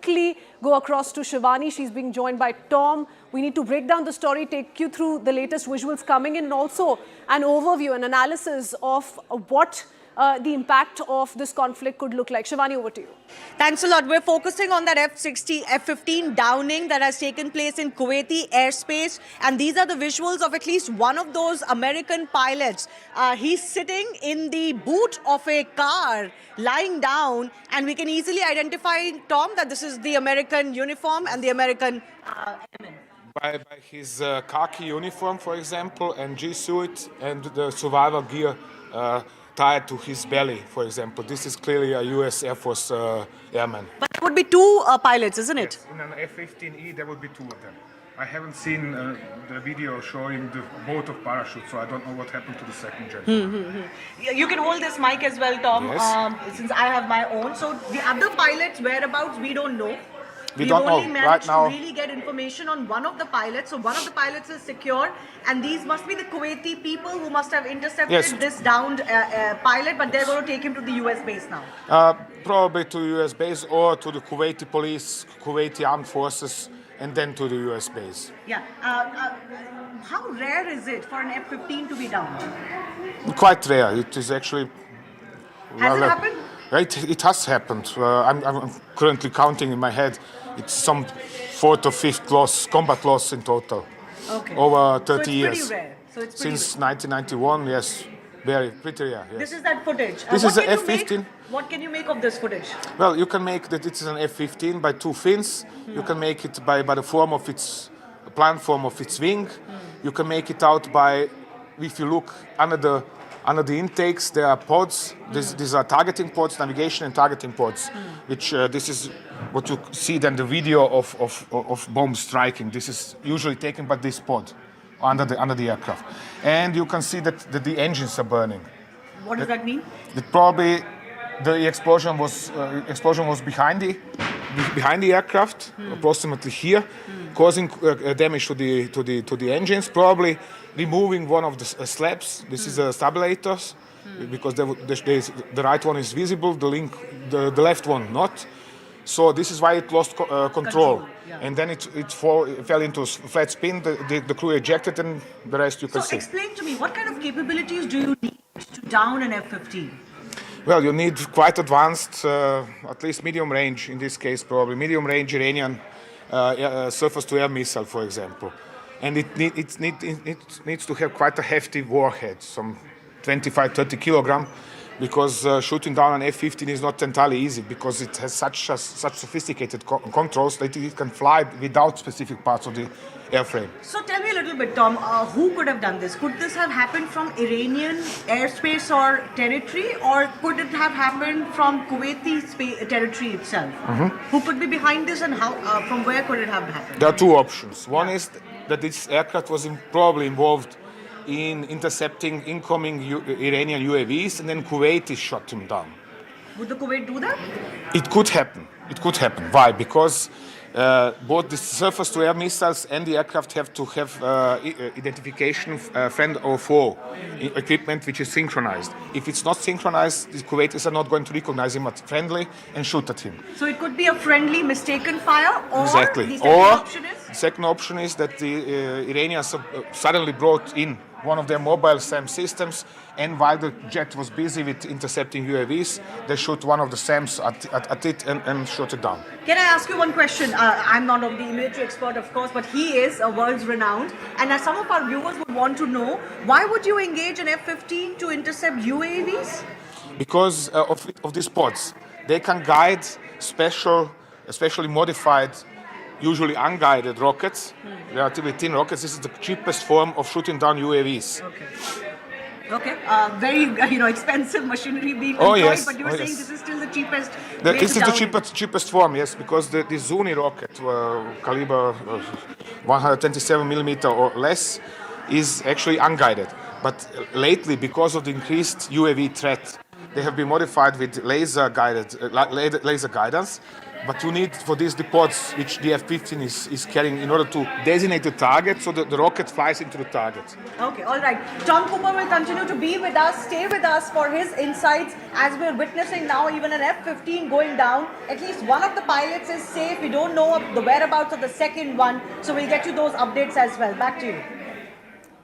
quickly go across to Shivani. She's being joined by Tom. We need to break down the story, take you through the latest visuals coming in, and also an overview, an analysis of what the impact of this conflict could look like. Shivani, over to you. Thanks a lot. We're focusing on that F-15 downing that has taken place in Kuwaiti airspace. And these are the visuals of at least one of those American pilots. He's sitting in the boot of a car, lying down. And we can easily identify, Tom, that this is the American uniform and the American airman. By his khaki uniform, for example, and G-suit and the survival gear tied to his belly, for example. This is clearly a U.S. Air Force airman. But there would be two pilots, isn't it? Yes, in an F-15E, there would be two of them. I haven't seen the video showing the boat of parachutes, so I don't know what happened to the second gentleman. You can hold this mic as well, Tom, yes. Since I have my own. So the other pilot's whereabouts, we don't know. We don't know. We've only managed to really get information on one of the pilots. So one of the pilots is secure, and these must be the Kuwaiti people who must have intercepted this downed pilot, but they're going to take him to the US base now. Probably to the US base or to the Kuwaiti police, Kuwaiti armed forces, and then to the US base. Yeah. How rare is it for an F-15 to be downed? Quite rare. It is actually... Has it happened? It has happened. I'm currently counting in my head. It's some fourth or fifth combat loss in total. Okay. Over 30 so it's years. Pretty rare. So it's Since 1991, yes. Pretty rare. Yes. This is that footage. This is the F-15. What can you make of this footage? Well, you can make that it's an F-15 by two fins. You can make it by the form of its plan form of its wing. You can make it out by, if you look under the intakes, there are pods. These are targeting pods, navigation and targeting pods, which this is what you see then the video of bombs striking. This is usually taken by this pod under the aircraft. And you can see that the engines are burning. What does that mean? That probably the explosion was behind the aircraft, approximately here, causing damage to the engines, probably removing one of the slabs. This is a stabilizers, because the right one is visible, the left one not. So this is why it lost control. Yeah. And then it fell into a flat spin, the crew ejected, and the rest you can see. So explain to me, what kind of capabilities do you need to down an F-15? Well, you need quite advanced, at least medium range in this case, probably medium range Iranian surface-to-air missile, for example, and it needs to have quite a hefty warhead, some 25-30 kilogram, because shooting down an F-15 is not entirely easy, because it has such sophisticated controls that it can fly without specific parts of the airframe. So tell me a little bit, Tom, who could have done this? Could this have happened from Iranian airspace or territory, or could it have happened from Kuwaiti territory itself? Who could be behind this, and how? From where could it have happened? There are two options. One is that this aircraft was probably involved in intercepting incoming Iranian UAVs, and then Kuwait shot him down. Would the Kuwait do that? It could happen. It could happen. Why? Because both the surface-to-air missiles and the aircraft have to have identification friend or foe equipment which is synchronized. If it's not synchronized, the Kuwaitis are not going to recognize him as friendly and shoot at him. So it could be a friendly mistaken fire, or exactly. The second option is? The second option is that the Iranians suddenly brought in one of their mobile SAM systems, and while the jet was busy with intercepting UAVs, they shot one of the SAMs at it and shot it down. Can I ask you one question? I'm not of the military expert, of course, but he is a world's renowned. And as some of our viewers would want to know, why would you engage an F-15 to intercept UAVs? Because of these pods. They can guide especially modified, usually unguided rockets, relatively thin rockets. This is the cheapest form of shooting down UAVs. Okay. Very expensive machinery being employed, but you were saying this is still the cheapest. This is the cheapest form, yes, because the Zuni rocket, caliber 127 millimeter or less, is actually unguided. But lately, because of the increased UAV threat, they have been modified with laser guidance. But you need for these decodes, which the F-15 is carrying, in order to designate the target so that the rocket flies into the target. Okay, all right. Tom Cooper will continue to be with us, stay with us for his insights as we're witnessing now even an F-15 going down. At least one of the pilots is safe. We don't know the whereabouts of the second one. So we'll get you those updates as well. Back to you.